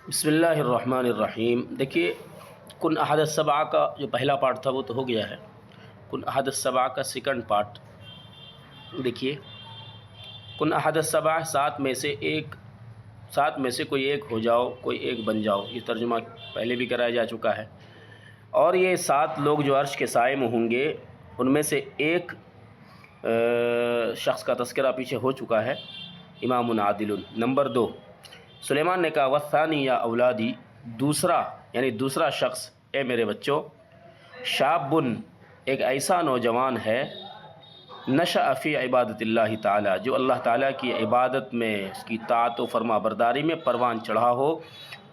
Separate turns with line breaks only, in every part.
بسم اللہ الرحمن الرحیم۔ دیکھیے، کن احد السبع کا جو پہلا پارٹ تھا وہ تو ہو گیا ہے۔ کن احد السبع کا سیکنڈ پارٹ دیکھیے، کن احد السبع سات میں سے کوئی ایک ہو جاؤ، کوئی ایک بن جاؤ، یہ ترجمہ پہلے بھی کرایا جا چکا ہے۔ اور یہ 7 لوگ جو عرش کے سائے میں ہوں گے، ان میں سے ایک شخص کا تذکرہ پیچھے ہو چکا ہے، امام عادل۔ نمبر 2، سلیمان نے کہا والثانی یا اولادی، دوسرا یعنی دوسرا شخص، اے میرے بچوں، شابن، ایک ایسا نوجوان ہے، نشأ فی عبادت اللہ تعالی، جو اللہ تعالیٰ کی عبادت میں، اس کی طاعت و فرما برداری میں پروان چڑھا ہو،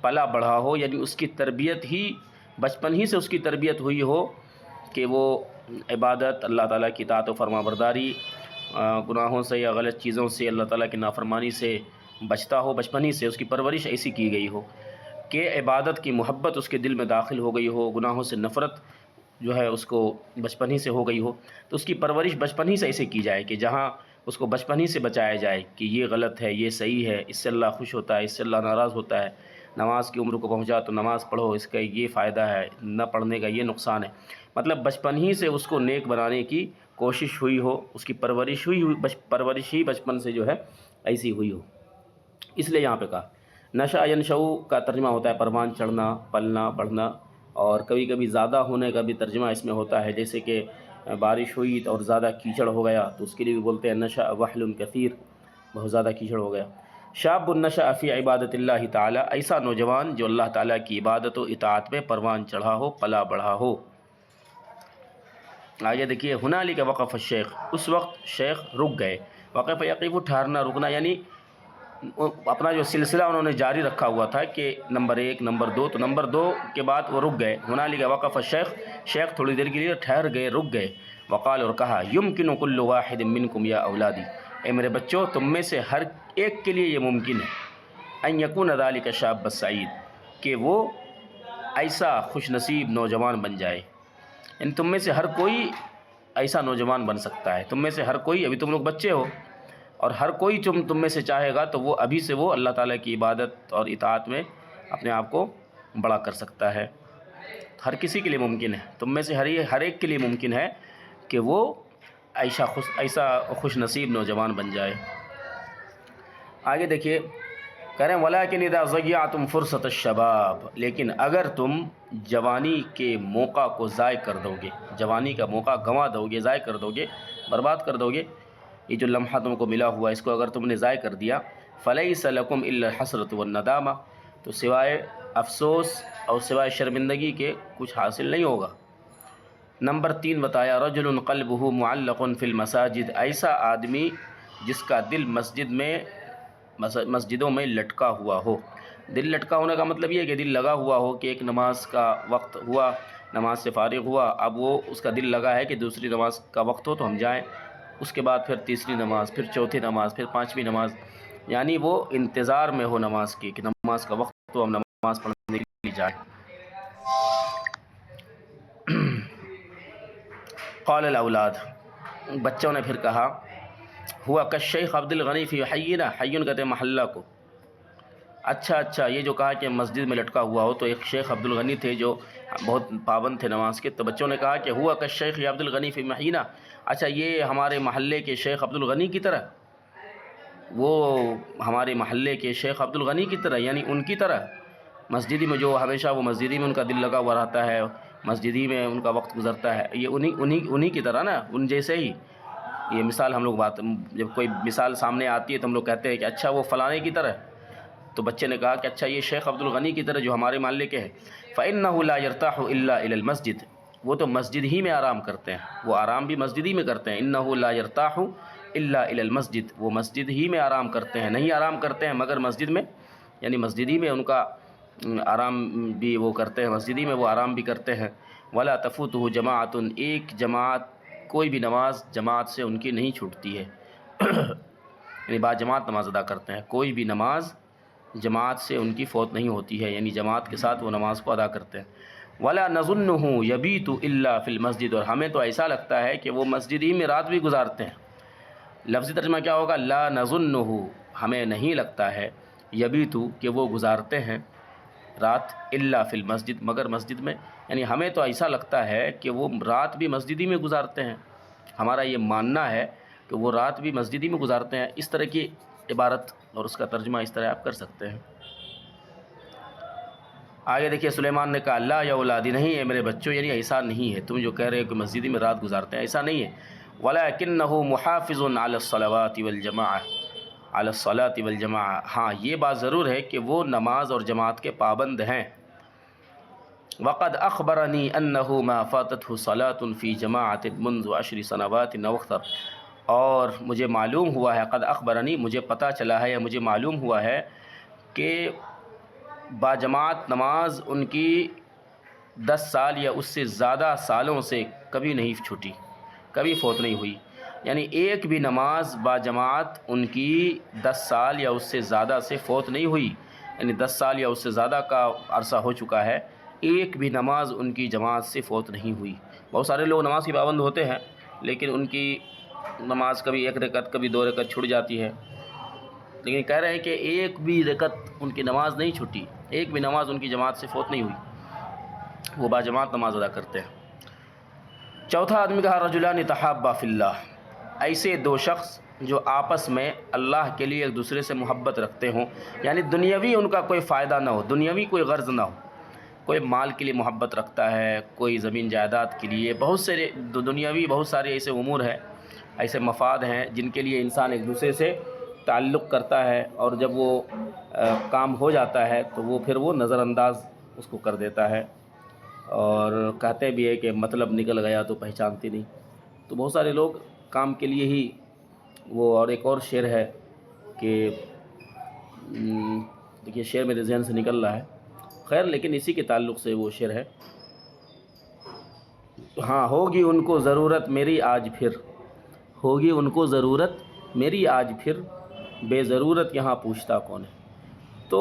پلا بڑھا ہو، یعنی اس کی تربیت ہی بچپن ہی سے اس کی تربیت ہوئی ہو کہ وہ عبادت، اللہ تعالیٰ کی طاعت و فرما برداری، گناہوں سے یا غلط چیزوں سے، اللہ تعالیٰ کی نافرمانی سے بچتا ہو، بچپن ہی سے اس کی پرورش ایسی کی گئی ہو کہ عبادت کی محبت اس کے دل میں داخل ہو گئی ہو، گناہوں سے نفرت جو ہے اس کو بچپن ہی سے ہو گئی ہو، تو اس کی پرورش بچپن ہی سے ایسے کی جائے کہ جہاں اس کو بچپن ہی سے بچایا جائے کہ یہ غلط ہے، یہ صحیح ہے، اس سے اللہ خوش ہوتا ہے، اس سے اللہ ناراض ہوتا ہے، نماز کی عمر کو پہنچا تو نماز پڑھو، اس کا یہ فائدہ ہے، نہ پڑھنے کا یہ نقصان ہے۔ مطلب بچپن ہی سے اس کو نیک بنانے کی کوشش ہوئی ہو، اس کی پرورش پرورش ہی بچپن سے جو ہے ایسی ہوئی ہو، اس لیے یہاں پہ کہا۔ نشأ ینشؤ کا ترجمہ ہوتا ہے پروان چڑھنا، پلنا، بڑھنا، اور کبھی کبھی زیادہ ہونے کا بھی ترجمہ اس میں ہوتا ہے، جیسے کہ بارش ہوئی اور زیادہ کیچڑ ہو گیا تو اس کے لیے بھی بولتے ہیں نشأ وحل کثیر، بہت زیادہ کیچڑ ہو گیا۔ شاب نشأ فی عبادت اللہ تعالی، ایسا نوجوان جو اللہ تعالیٰ کی عبادت و اطاعت میں پروان چڑھا ہو، پلا بڑھا ہو۔ آگے دیکھیے، ہنالک وقف الشیخ، اس وقت شیخ رک گئے۔ وقف یقف، ٹھہرنا، رکنا، یعنی اپنا جو سلسلہ انہوں نے جاری رکھا ہوا تھا کہ نمبر 1، نمبر 2، تو نمبر 2 کے بعد وہ رک گئے۔ ہنالک وقف الشیخ، شیخ تھوڑی دیر کے لیے ٹھہر گئے، رک گئے۔ وقال، اور کہا، یمکن کل واحد منکم یا اولادی، اے میرے بچوں، تم میں سے ہر ایک کے لیے یہ ممکن ہے، ان یکون ذلک الشاب السعید، کہ وہ ایسا خوش نصیب نوجوان بن جائے، یعنی تم میں سے ہر کوئی ایسا نوجوان بن سکتا ہے، تم میں سے ہر کوئی، ابھی تم لوگ بچے ہو، اور ہر کوئی تم میں سے چاہے گا تو وہ ابھی سے وہ اللہ تعالیٰ کی عبادت اور اطاعت میں اپنے آپ کو بڑا کر سکتا ہے۔ ہر کسی کے لیے ممکن ہے، تم میں سے ہر ایک کے لیے ممکن ہے کہ وہ ایسا خوش نصیب نوجوان بن جائے۔ آگے دیکھیے، کہہ رہے ہیں وَلَٰكِنْ إِذَا ضَيَّعْتُمْ فُرْصَةَ الشَّبَابِ، لیکن اگر تم جوانی کے موقع کو ضائع کر دو گے، جوانی کا موقع گنوا دو گے، ضائع کر دو گے، برباد کر دو گے، یہ جو لمحہ تم کو ملا ہوا ہے اس کو اگر تم نے ضائع کر دیا، فَلَيْسَ لَكُمْ إِلَّا الْحَسْرَةُ وَالنَّدَامَةُ، تو سوائے افسوس اور سوائے شرمندگی کے کچھ حاصل نہیں ہوگا۔ نمبر 3 بتایا، رجل قلبہ معلق فی المساجد، ایسا آدمی جس کا دل مسجدوں میں لٹکا ہوا ہو۔ دل لٹکا ہونے کا مطلب یہ ہے کہ دل لگا ہوا ہو کہ ایک نماز کا وقت ہوا، نماز سے فارغ ہوا، اب وہ اس کا دل لگا ہے کہ دوسری نماز کا وقت ہو تو ہم جائیں، اس کے بعد پھر تیسری نماز، پھر چوتھی نماز، پھر پانچویں نماز، یعنی وہ انتظار میں ہو نماز کی کہ نماز کا وقت تو ہم نماز پڑھنے کے لیے جائیں۔ قال الاولاد، بچوں نے پھر کہا، ہوا کالشیخ عبد الغنی فی حینا، حیون کہتے ہیں محلہ کو۔ اچھا، یہ جو کہا کہ مسجد میں لٹکا ہوا ہو، تو ایک شیخ عبد الغنی تھے جو بہت پابند تھے نماز کے، تو بچوں نے کہا کہ ہوا کالشیخ عبد الغنی فی حینا، اچھا یہ ہمارے محلے کے شیخ عبد الغنی کی طرح، وہ ہمارے محلے کے شیخ عبد الغنی کی طرح، یعنی ان کی طرح مسجدی میں، جو ہمیشہ وہ مسجدی میں ان کا دل لگا ہوا رہتا ہے، مسجدی میں ان کا وقت گزرتا ہے، یہ انہی کی طرح نا، ان جیسے ہی۔ یہ مثال ہم لوگ جب کوئی مثال سامنے آتی ہے تو ہم لوگ کہتے ہیں کہ اچھا وہ فلانے کی طرح، تو بچے نے کہا کہ اچھا یہ شیخ عبد الغنی کی طرح جو ہمارے محلے کے ہیں۔ فَإِنَّهُ لَا يَرْتَاحُ إِلَّا إِلَى الْمَسْجِدِ، وہ تو مسجد ہی میں آرام کرتے ہیں، وہ آرام بھی مسجد ہی میں کرتے ہیں۔ إِنَّهُ لَا يَرْتَاحُ إِلَّا إِلَى الْمَسْجِدِ، وہ مسجد ہی میں آرام کرتے ہیں، نہیں آرام کرتے ہیں مگر مسجد میں، یعنی مسجد ہی میں ان کا آرام بھی وہ کرتے ہیں، مسجد ہی میں وہ آرام بھی کرتے ہیں۔ وَلَا تَفُوتُهُ جَمَاعَةٌ، ایک جماعت، کوئی بھی نماز جماعت سے ان کی نہیں چھوٹتی ہے، یعنی با جماعت نماز ادا کرتے ہیں، کوئی بھی نماز جماعت سے ان کی فوت نہیں ہوتی ہے، یعنی جماعت کے ساتھ وہ نماز کو ادا کرتے ہیں۔ وَلَا نَظُنُّهُ يَبِيتُ إِلَّا فِي الْمَسْجِدِ، اور ہمیں تو ایسا لگتا ہے کہ وہ مسجد ہی میں رات بھی گزارتے ہیں۔ لفظی ترجمہ کیا ہوگا؟ لا نظنہ، ہمیں نہیں لگتا ہے، یبیتو کہ وہ گزارتے ہیں، رات الا فی المسجد، مگر مسجد میں، یعنی ہمیں تو ایسا لگتا ہے کہ وہ رات بھی مسجد ہی میں گزارتے ہیں، ہمارا یہ ماننا ہے کہ وہ رات بھی مسجد ہی میں گزارتے ہیں۔ اس طرح کی عبارت اور اس کا ترجمہ اس طرح آپ کر سکتے ہیں۔ آگے دیکھیے سلیمان نے کہا لا یا اولادی، نہیں ہے میرے بچوں، یعنی ایسا نہیں ہے تم جو کہہ رہے ہو کہ مسجد میں رات گزارتے ہیں، ایسا نہیں ہے۔ وَلَكِنَّهُ مُحَافِظٌ عَلَى الصَّلَوَاتِ وَالْجَمَاعَةِ، عَلَى الصَّلَاةِ وَالْجَمَاعَةِ، ہاں یہ بات ضرور ہے کہ وہ نماز اور جماعت کے پابند ہیں۔ وَقَدْ أَخْبَرَنِي أَنَّهُ مَا فَاتَتْهُ صَلَاةٌ فِي جَمَاعَةٍ مُنذُ 10 سنوات أو أكثر، اور مجھے معلوم ہوا ہے، قد اخبرنی، مجھے پتہ چلا ہے یا مجھے معلوم ہوا ہے کہ باجماعت نماز ان کی 10 سال یا اس سے زیادہ سالوں سے کبھی نہیں چھوٹی، کبھی فوت نہیں ہوئی، یعنی ایک بھی نماز باجماعت ان کی 10 سال یا اس سے زیادہ سے فوت نہیں ہوئی، یعنی 10 سال یا اس سے زیادہ کا عرصہ ہو چکا ہے، ایک بھی نماز ان کی جماعت سے فوت نہیں ہوئی۔ بہت سارے لوگ نماز کی پابند ہوتے ہیں لیکن ان کی نماز کبھی 1 رکعت کبھی 2 رکعت چھوٹ جاتی ہے، لیکن کہہ رہے ہیں کہ ایک بھی رکعت ان کی نماز نہیں چھوٹی، ایک بھی نماز ان کی جماعت سے فوت نہیں ہوئی، وہ باجماعت نماز ادا کرتے ہیں۔ چوتھا آدمی کہا رجلان تحابا فی اللہ، ایسے 2 شخص جو آپس میں اللہ کے لیے ایک دوسرے سے محبت رکھتے ہوں، یعنی دنیاوی ان کا کوئی فائدہ نہ ہو، دنیاوی کوئی غرض نہ ہو، کوئی مال کے لیے محبت رکھتا ہے، کوئی زمین جائیداد کے لیے، بہت سے دنیاوی بہت سارے ایسے امور ہیں، ایسے مفاد ہیں جن کے لیے انسان ایک دوسرے سے تعلق کرتا ہے، اور جب وہ کام ہو جاتا ہے تو وہ پھر وہ نظر انداز اس کو کر دیتا ہے، اور کہتے بھی ہے کہ مطلب نکل گیا تو پہچانتی نہیں، تو بہت سارے لوگ کام کے لیے ہی وہ، اور ایک اور شعر ہے کہ دیکھیے شعر میرے ذہن سے نکل رہا ہے، خیر لیکن اسی کے تعلق سے وہ شعر ہے، ہاں ہوگی ان کو ضرورت میری آج پھر، ہوگی ان کو ضرورت میری آج پھر، بے ضرورت یہاں پوچھتا کون ہے۔ تو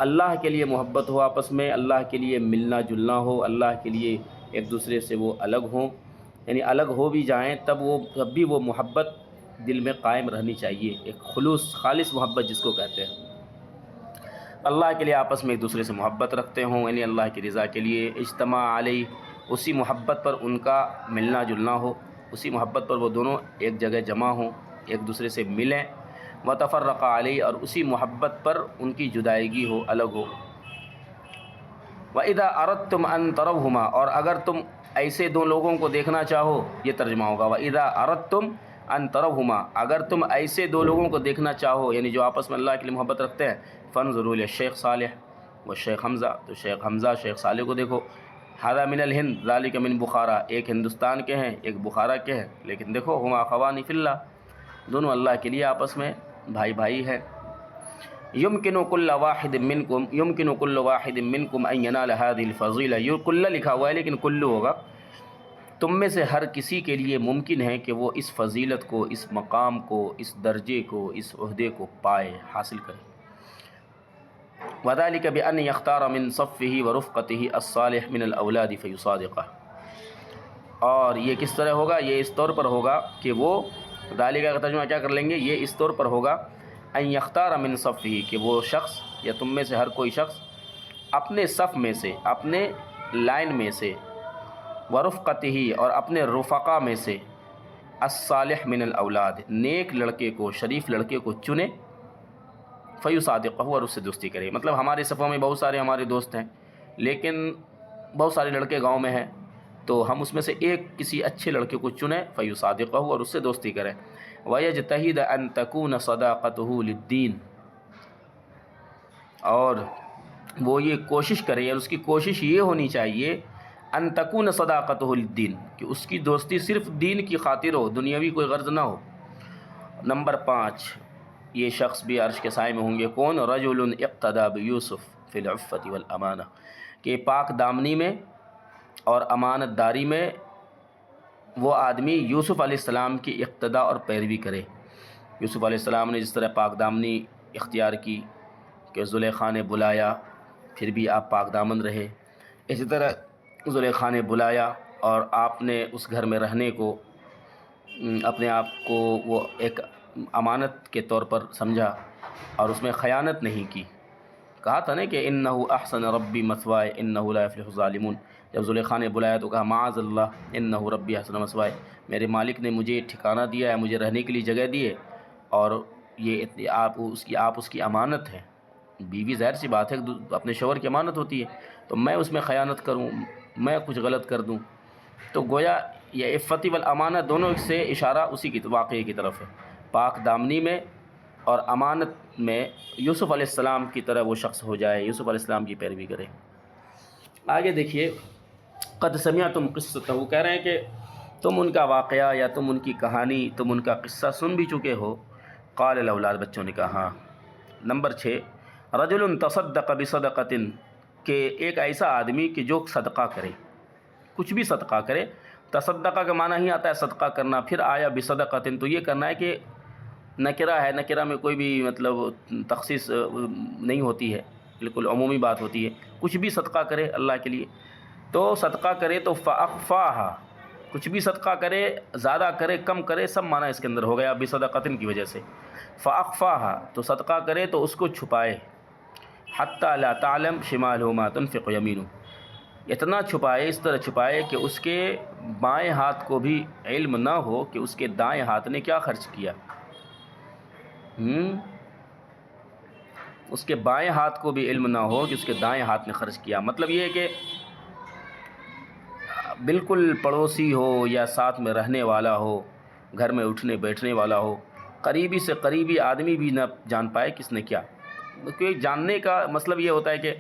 اللہ کے لیے محبت ہو آپس میں، اللہ کے لیے ملنا جلنا ہو، اللہ کے لیے ایک دوسرے سے وہ الگ ہوں، یعنی الگ ہو بھی جائیں تب بھی وہ محبت دل میں قائم رہنی چاہیے، ایک خلوص خالص محبت جس کو کہتے ہیں، اللہ کے لیے آپس میں ایک دوسرے سے محبت رکھتے ہوں، یعنی اللہ کی رضا کے لیے، اجتماع علیہ، اسی محبت پر ان کا ملنا جلنا ہو، اسی محبت پر وہ دونوں ایک جگہ جمع ہوں، ایک دوسرے سے ملیں، وتفرق علیہ، اور اسی محبت پر ان کی جدائیگی ہو، الگ ہو۔ وَإِذَا أَرَدْتُمْ أَن تَرَوْهُمَا، اور اگر تم ایسے 2 لوگوں کو دیکھنا چاہو، یہ ترجمہ ہوگا وَإِذَا أَرَدْتُمْ أَن تَرَوْهُمَا، اگر تم ایسے 2 لوگوں کو دیکھنا چاہو، یعنی جو آپس میں اللہ کے لیے محبت رکھتے ہیں، فانظروا إلى الشیخ صالح والشیخ حمزہ، تو شیخ حمزہ شیخ صالح کو دیکھو، هذا من الہند ذلك من بخارا، ایک ہندوستان کے ہیں ایک بخارا کے ہیں، لیکن دیکھو ہما اخوان فی اللہ، دونوں اللہ کے لیے آپس میں بھائی بھائی ہیں۔ يمكن كل واحد منكم ان ينال هذه الفضيلة، یہ کل لکھا ہوا ہے لیکن کلو ہوگا، تم میں سے ہر کسی کے لیے ممکن ہے کہ وہ اس فضیلت کو، اس مقام کو، اس درجے کو، اس عہدے کو پائے، حاصل کرے۔ وذلك بأن يختار من صفه ورفقته الصالح من الأولاد فيصادقه، اور یہ کس طرح ہوگا؟ یہ اس طور پر ہوگا کہ وہ، ذالک کا ترجمہ کیا کر لیں گے؟ یہ اس طور پر ہوگا ان یختار من صفه، کہ وہ شخص یا تم میں سے ہر کوئی شخص اپنے صف میں سے، اپنے لائن میں سے، ورفقته، اور اپنے رفقا میں سے، الصالح من الاولاد، نیک لڑکے کو، شریف لڑکے کو چنے، فیصادقہ، اور اس سے دوستی کرے۔ مطلب ہمارے صفوں میں بہت سارے ہمارے دوست ہیں لیکن بہت سارے لڑکے گاؤں میں ہیں، تو ہم اس میں سے ایک کسی اچھے لڑکے کو چنیں، فیصادقہ، اور اس سے دوستی کریں۔ وَيَجْتَهِدَ أَن تَكُونَ صَدَاقَتُهُ لِلدِّينِ، اور وہ یہ کوشش کرے، یا اس کی کوشش یہ ہونی چاہیے، ان تکون صداقتہ للدین، کہ اس کی دوستی صرف دین کی خاطر ہو، دنیاوی کوئی غرض نہ ہو۔ نمبر 5، یہ شخص بھی عرش کے سائے میں ہوں گے، کون؟ رجل اقتدى بیوسف فی العفۃ والامانہ، کہ پاک دامنی میں اور امانت داری میں وہ آدمی یوسف علیہ السلام کی اقتدا اور پیروی کرے۔ یوسف علیہ السلام نے جس طرح پاک دامنی اختیار کی کہ زلیخا نے بلایا پھر بھی آپ پاک دامن رہے، اسی طرح زلیخا نے بلایا اور آپ نے اس گھر میں رہنے کو، اپنے آپ کو وہ ایک امانت کے طور پر سمجھا اور اس میں خیانت نہیں کی، کہا تھا نا کہ انہو احسن ربی مثوائے انہو لا یفلح الظالمون، جب زلیخا نے بلایا تو کہا معاذ اللہ انہو ربی احسن مثوائے، میرے مالک نے مجھے ٹھکانہ دیا ہے، مجھے رہنے کے لیے جگہ دی ہے، اور یہ آپ اس کی امانت ہے، بیوی ظاہر سی بات ہے اپنے شوہر کی امانت ہوتی ہے، تو میں اس میں خیانت کروں، میں کچھ غلط کر دوں، تو گویا یہ عفت والامانہ دونوں سے اشارہ اسی کی واقعے کی طرف ہے، پاک دامنی میں اور امانت میں یوسف علیہ السلام کی طرح وہ شخص ہو جائے، یوسف علیہ السلام کی پیروی کرے۔ آگے دیکھیے، قد سمعتم قصۃ، وہ کہہ رہے ہیں کہ تم ان کا واقعہ یا تم ان کی کہانی، تم ان کا قصہ سن بھی چکے ہو۔ قال الاولاد، بچوں نے کہا ہاں۔ نمبر 6، رجل تصدق بصدقۃ، کہ ایک ایسا آدمی کہ جو صدقہ کرے، کچھ بھی صدقہ کرے، تصدقہ کا معنی ہی آتا ہے صدقہ کرنا، پھر آیا بصدقۃ تو یہ کرنا ہے کہ نکرہ ہے، نکرہ میں کوئی بھی مطلب تخصیص نہیں ہوتی ہے، بالکل عمومی بات ہوتی ہے، کچھ بھی صدقہ کرے اللہ کے لیے، تو صدقہ کرے تو فاخفاہا، کچھ بھی صدقہ کرے، زیادہ کرے کم کرے، سب معنی اس کے اندر ہو گیا بصدقۃ کی وجہ سے۔ فاخفاہا تو صدقہ کرے تو اس کو چھپائے، حتی لا تعلم شمالہ ما تنفق یمینہ، اتنا چھپائے، اس طرح چھپائے کہ اس کے بائیں ہاتھ کو بھی علم نہ ہو کہ اس کے دائیں ہاتھ نے کیا خرچ کیا، اس کے بائیں ہاتھ کو بھی علم نہ ہو کہ اس کے دائیں ہاتھ نے خرچ کیا۔ مطلب یہ ہے کہ بالکل پڑوسی ہو یا ساتھ میں رہنے والا ہو، گھر میں اٹھنے بیٹھنے والا ہو، قریبی سے قریبی آدمی بھی نہ جان پائے کس نے کیا، کیونکہ جاننے کا مطلب یہ ہوتا ہے کہ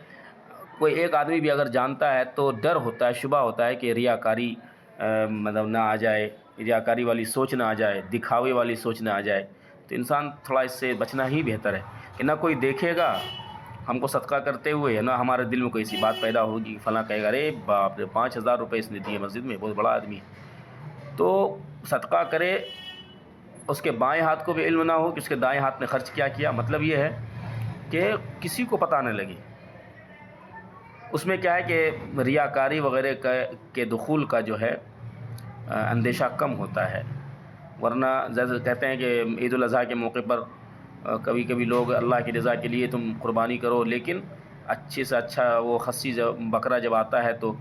کوئی ایک آدمی بھی اگر جانتا ہے تو ڈر ہوتا ہے، شبہ ہوتا ہے کہ ریاکاری مطلب نہ آ جائے، ریاکاری والی سوچ نہ آ جائے، دکھاوے والی سوچ نہ آ جائے، تو انسان تھوڑا اس سے بچنا ہی بہتر ہے کہ نہ کوئی دیکھے گا ہم کو صدقہ کرتے ہوئے، نہ ہمارے دل میں کوئی ایسی بات پیدا ہوگی، فلاں کہے گا ارے باپ رے 5000 روپے اس نے دیے مسجد میں، بہت بڑا آدمی ہے۔ تو صدقہ کرے، اس کے بائیں ہاتھ کو بھی علم نہ ہو کہ اس کے دائیں ہاتھ نے خرچ کیا کیا، مطلب یہ ہے کہ کسی کو پتہ نہ لگے۔ اس میں کیا ہے کہ ریاکاری وغیرہ کے دخول کا جو ہے اندیشہ کم ہوتا ہے، ورنہ جیسے کہتے ہیں کہ عید الاضحیٰ کے موقع پر کبھی کبھی لوگ اللہ کی رضا کے لیے تم قربانی کرو، لیکن اچھے سے اچھا وہ خصی بکرا جب آتا ہے تو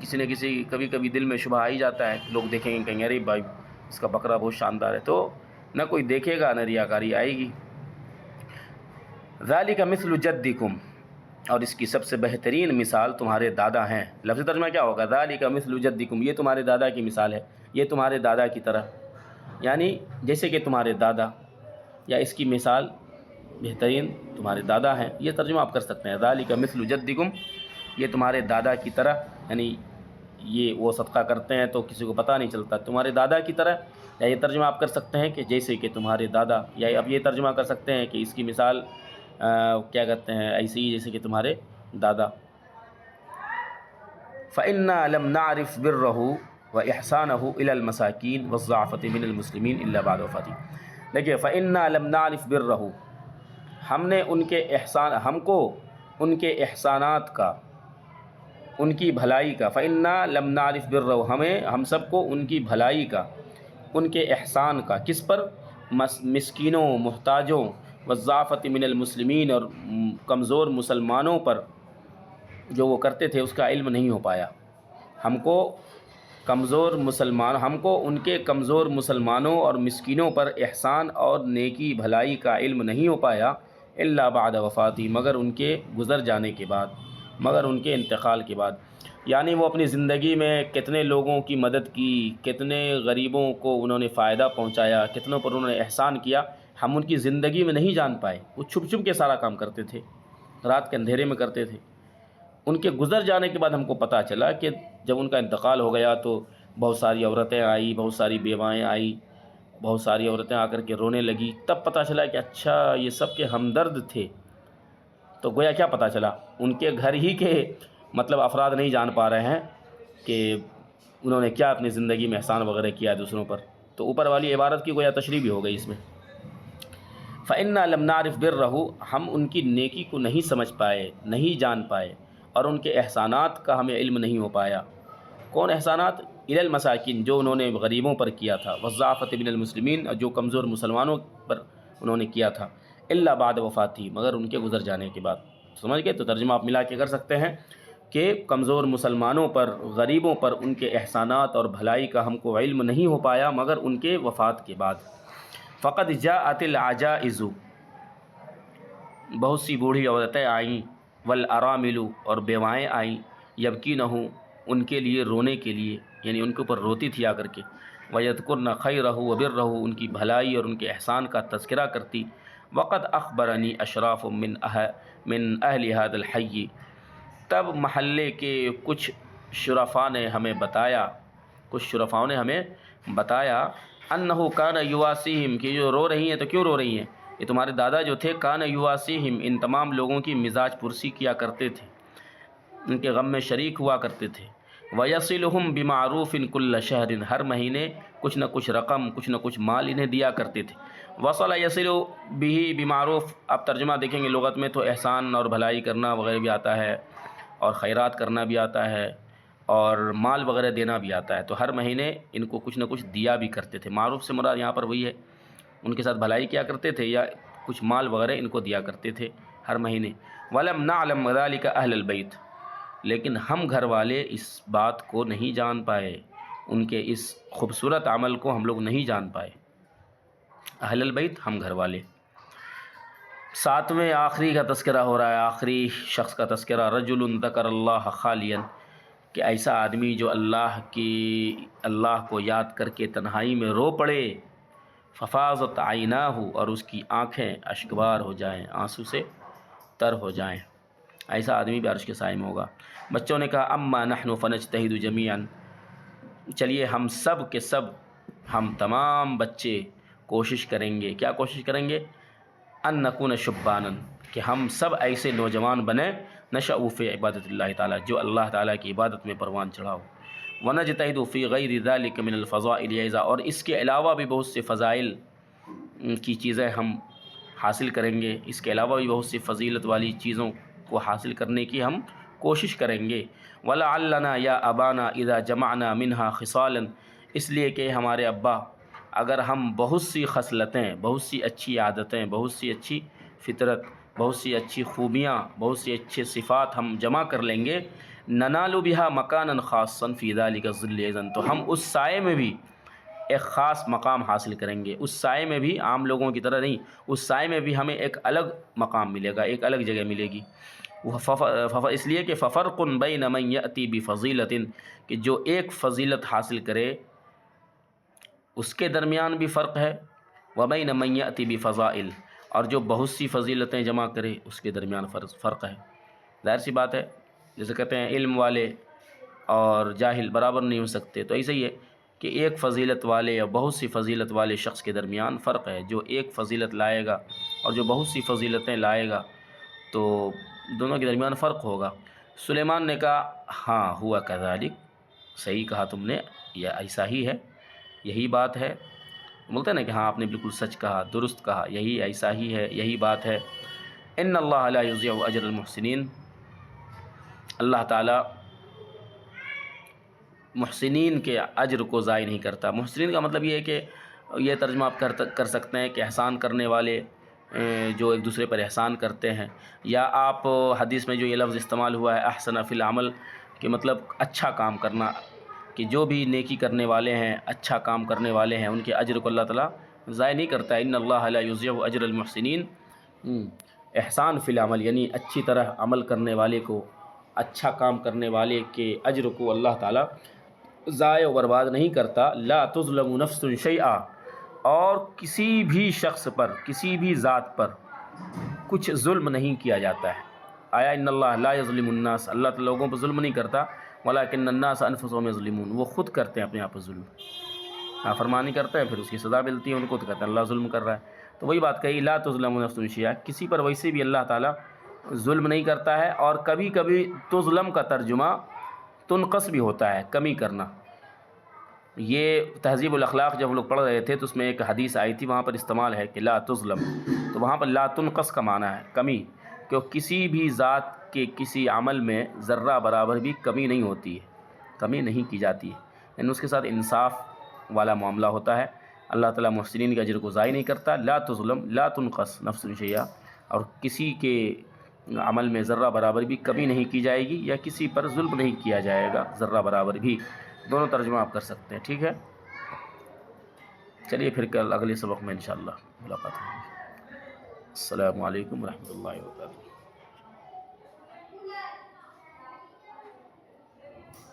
کسی نہ کسی کبھی کبھی دل میں شبہ آ ہی جاتا ہے، لوگ دیکھیں گے کہیں ارے بھائی اس کا بکرا بہت شاندار ہے، تو نہ کوئی دیکھے گا نہ ریاکاری آئے گی۔ ذالک مثل جدکم، اور اس کی سب سے بہترین مثال تمہارے دادا ہیں۔ لفظ ترجمہ کیا ہوگا؟ ذالک مثل جدکم، یہ تمہارے دادا کی مثال ہے، یہ تمہارے دادا کی طرح، یعنی جیسے کہ تمہارے دادا، یا اس کی مثال بہترین تمہارے دادا ہیں، یہ ترجمہ آپ کر سکتے ہیں۔ ذالک مثل جدکم، یہ تمہارے دادا کی طرح، یعنی یہ وہ صدقہ کرتے ہیں تو کسی کو پتہ نہیں چلتا، تمہارے دادا کی طرح، یا یہ ترجمہ آپ کر سکتے ہیں کہ جیسے کہ تمہارے دادا، یا اب یہ ترجمہ کر سکتے ہیں کہ اس کی مثال کیا کہتے ہیں، ایسے ہی جیسے کہ تمہارے دادا۔ فإنا لم نعرف بره وإحسانه إلى المساكين والضعفة من المسلمين إلا بعد وفاته۔ دیکھیے فإنا لم نعرف بره، ہم نے ان کے احسان، ہم کو ان کے احسانات کا، ان کی بھلائی کا، فإنا لم نعرف بره، ہم سب کو ان کی بھلائی کا، ان کے احسان کا، کس پر؟ مسکینوں، محتاجوں، والضعفة من المسلمین، اور کمزور مسلمانوں پر جو وہ کرتے تھے اس کا علم نہیں ہو پایا۔ ہم کو ان کے کمزور مسلمانوں اور مسکینوں پر احسان اور نیکی بھلائی کا علم نہیں ہو پایا، الا بعد وفاتی، مگر ان کے گزر جانے کے بعد، مگر ان کے انتقال کے بعد۔ یعنی وہ اپنی زندگی میں کتنے لوگوں کی مدد کی، کتنے غریبوں کو انہوں نے فائدہ پہنچایا، کتنوں پر انہوں نے احسان کیا، ہم ان کی زندگی میں نہیں جان پائے۔ وہ چھپ چھپ کے سارا کام کرتے تھے، رات کے اندھیرے میں کرتے تھے۔ ان کے گزر جانے کے بعد ہم کو پتہ چلا کہ جب ان کا انتقال ہو گیا تو بہت ساری عورتیں آئیں، بہت ساری بیوائیں آئیں، بہت ساری عورتیں آ کر کے رونے لگی، تب پتہ چلا کہ اچھا یہ سب کے ہمدرد تھے۔ تو گویا کیا پتہ چلا؟ ان کے گھر ہی کے مطلب افراد نہیں جان پا رہے ہیں کہ انہوں نے کیا اپنی زندگی میں احسان وغیرہ کیا دوسروں پر، تو اوپر والی عبارت کی گویا تشریح بھی ہو گئی اس میں۔ فإنا لم نعرف بره، ہم ان کی نیکی کو نہیں سمجھ پائے، نہیں جان پائے، اور ان کے احسانات کا ہمیں علم نہیں ہو پایا۔ کون احسانات؟ الی المساکین، جو انہوں نے غریبوں پر کیا تھا، والضعفة من المسلمین، جو کمزور مسلمانوں پر انہوں نے کیا تھا، الا بعد وفاتی، مگر ان کے گزر جانے کے بعد۔ سمجھ گئے؟ تو ترجمہ آپ ملا کے کر سکتے ہیں کہ کمزور مسلمانوں پر، غریبوں پر ان کے احسانات اور بھلائی کا ہم کو علم نہیں ہو پایا مگر ان کے وفات کے بعد۔ فقد جاءت العجائز، بہت سی بوڑھی عورتیں آئیں، والارامل، اور بیوائیں آئیں، یبکینہ، ان کے لیے رونے کے لیے، یعنی ان کے اوپر روتی تھی آ کر کے، وَيَذْكُرْنَ خَيْرَهُ وَبِرَّهُ، ان کی بھلائی اور ان کے احسان کا تذکرہ کرتی۔ وقد اخبرنی اشراف من اہل هذا الحی، تب محلے کے کچھ شرفاء نے ہمیں بتایا، انہو کان یواسیہم، کہ جو رو رہی ہیں تو کیوں رو رہی ہیں، یہ تمہارے دادا جو تھے، کان یواسیہم، ان تمام لوگوں کی مزاج پرسی کیا کرتے تھے، ان کے غم میں شریک ہوا کرتے تھے۔ وَيَصِلُهُمْ بِمَعْرُوفٍ كُلَّ شَهْرٍ، ہر مہینے کچھ نہ کچھ رقم، کچھ نہ کچھ مال انہیں دیا کرتے تھے۔ وصل یصل به بمعروف، اب ترجمہ دیکھیں گے لغت میں تو احسان اور بھلائی کرنا وغیرہ بھی آتا ہے، اور خیرات کرنا بھی آتا ہے، اور مال وغیرہ دینا بھی آتا ہے۔ تو ہر مہینے ان کو کچھ نہ کچھ دیا بھی کرتے تھے۔ معروف سے مراد یہاں پر وہی ہے، ان کے ساتھ بھلائی کیا کرتے تھے یا کچھ مال وغیرہ ان کو دیا کرتے تھے ہر مہینے۔ وَلَمْ نَعْلَمْ ذَلِكَ أَهْلَ الْبَيْتِ، لیکن ہم گھر والے اس بات کو نہیں جان پائے، ان کے اس خوبصورت عمل کو ہم لوگ نہیں جان پائے۔ اہل البیت، ہم گھر والے۔ ساتویں آخری کا تذکرہ ہو رہا ہے، آخری شخص کا تذکرہ، رجل ذکر اللہ خالیا، کہ ایسا آدمی جو اللہ کو یاد کر کے تنہائی میں رو پڑے، ففاضت عیناہ، اور اس کی آنکھیں اشکبار ہو جائیں، آنسو سے تر ہو جائیں، ایسا آدمی بھی عرش کے سائے میں ہوگا۔ بچوں نے کہا اما نحن فنجتہد جمیعا، چلیے ہم سب کے سب، ہم تمام بچے کوشش کریں گے، کیا کوشش کریں گے، ان نکون شبانا، کہ ہم سب ایسے نوجوان بنیں، نشأوا فی عبادت اللہ تعالیٰ، جو اللہ تعالیٰ کی عبادت میں پروان چڑھاؤ، ونجتہد فی غیر ذلک من الفضائل ایضا، اور اس کے علاوہ بھی بہت سے فضائل کی چیزیں ہم حاصل کریں گے، اس کے علاوہ بھی بہت سی فضیلت والی چیزوں کو حاصل کرنے کی ہم کوشش کریں گے۔ وَلَعَلَّنَا یا ابانا اذا جمعنا منہا خصالا، اس لیے کہ ہمارے ابا، اگر ہم بہت سی خصلتیں، بہت سی اچھی عادتیں، بہت سی اچھی فطرت، بہت سی اچھی خوبیاں، بہت سی اچھے صفات ہم جمع کر لیں گے، ننال بها مکانا خاصا فی ذلک الظل اذا، تو ہم اس سائے میں بھی ایک خاص مقام حاصل کریں گے، اس سائے میں بھی عام لوگوں کی طرح نہیں، اس سائے میں بھی ہمیں ایک الگ مقام ملے گا، ایک الگ جگہ ملے گی۔ اس لیے کہ ففرق بین من یأتی بفضیلۃ، کہ جو ایک فضیلت حاصل کرے اس کے درمیان بھی فرق ہے، وبین من یأتی بفضائل، اور جو بہت سی فضیلتیں جمع کرے اس کے درمیان فرق ہے۔ ظاہر سی بات ہے، جیسے کہتے ہیں علم والے اور جاہل برابر نہیں ہو سکتے، تو ایسے ہی ہے کہ ایک فضیلت والے یا بہت سی فضیلت والے شخص کے درمیان فرق ہے، جو ایک فضیلت لائے گا اور جو بہت سی فضیلتیں لائے گا تو دونوں کے درمیان فرق ہوگا۔ سلیمان نے کہا ہاں ہوا کذالک، صحیح کہا تم نے، یہ ایسا ہی ہے، یہی بات ہے، بولتے ہیں نا کہ ہاں آپ نے بالکل سچ کہا، درست کہا، یہی ایسا ہی ہے، یہی بات ہے۔ ان اللہ لا یضیع اجر المحسنین، اللہ تعالیٰ محسنین کے اجر کو ضائع نہیں کرتا۔ محسنین کا مطلب یہ ہے کہ یہ ترجمہ آپ کر سکتے ہیں کہ احسان کرنے والے، جو ایک دوسرے پر احسان کرتے ہیں، یا آپ حدیث میں جو یہ لفظ استعمال ہوا ہے احسن فی العمل، کہ مطلب اچھا کام کرنا، کہ جو بھی نیکی کرنے والے ہیں، اچھا کام کرنے والے ہیں، ان کے اجر کو اللہ تعالیٰ ضائع نہیں کرتا ہے۔ ان اللہ لا یضیع اجر المحسنین، احسان فی العمل یعنی اچھی طرح عمل کرنے والے کو، اچھا کام کرنے والے کے اجر کو اللہ تعالیٰ ضائع و برباد نہیں کرتا۔ لا تظلم نفس شیئا، اور کسی بھی شخص پر، کسی بھی ذات پر کچھ ظلم نہیں کیا جاتا ہے۔ آیا ان اللہ لا یظلم الناس، اللہ تعالیٰ لوگوں پر ظلم نہیں کرتا، ولکن الناس انفسهم یظلمون، وہ خود کرتے ہیں اپنے آپ پر ظلم، نافرمانی کرتے ہیں پھر اس کی سزا ملتی ہے ان کو، تو کہتے ہیں اللہ ظلم کر رہا ہے۔ تو وہی بات کہی، لا تظلم نفس شیئا، کسی پر ویسے بھی اللہ تعالیٰ ظلم نہیں کرتا ہے۔ اور کبھی کبھی تظلم کا ترجمہ تنقص بھی ہوتا ہے، کمی کرنا۔ یہ تہذیب الاخلاق جب ہم لوگ پڑھ رہے تھے تو اس میں ایک حدیث آئی تھی، وہاں پر استعمال ہے کہ لا تظلم، تو وہاں پر لا تنقص کا معنی ہے کمی، کہ کسی بھی ذات کے کسی عمل میں ذرہ برابر بھی کمی نہیں ہوتی ہے، کمی نہیں کی جاتی ہے، یعنی اس کے ساتھ انصاف والا معاملہ ہوتا ہے، اللہ تعالیٰ محسنین کے اجر کو ضائع نہیں کرتا. لا تظلم لا تنقص نفس شیئا، اور کسی کے عمل میں ذرہ برابر بھی کمی نہیں کی جائے گی یا کسی پر ظلم نہیں کیا جائے گا ذرہ برابر بھی. دونوں ترجمہ آپ کر سکتے ہیں. ٹھیک ہے، چلیے پھر کل اگلے سبق میں انشاءاللہ ملاقات ہوگی. السلام علیکم ورحمۃ اللہ وبرکاتہ.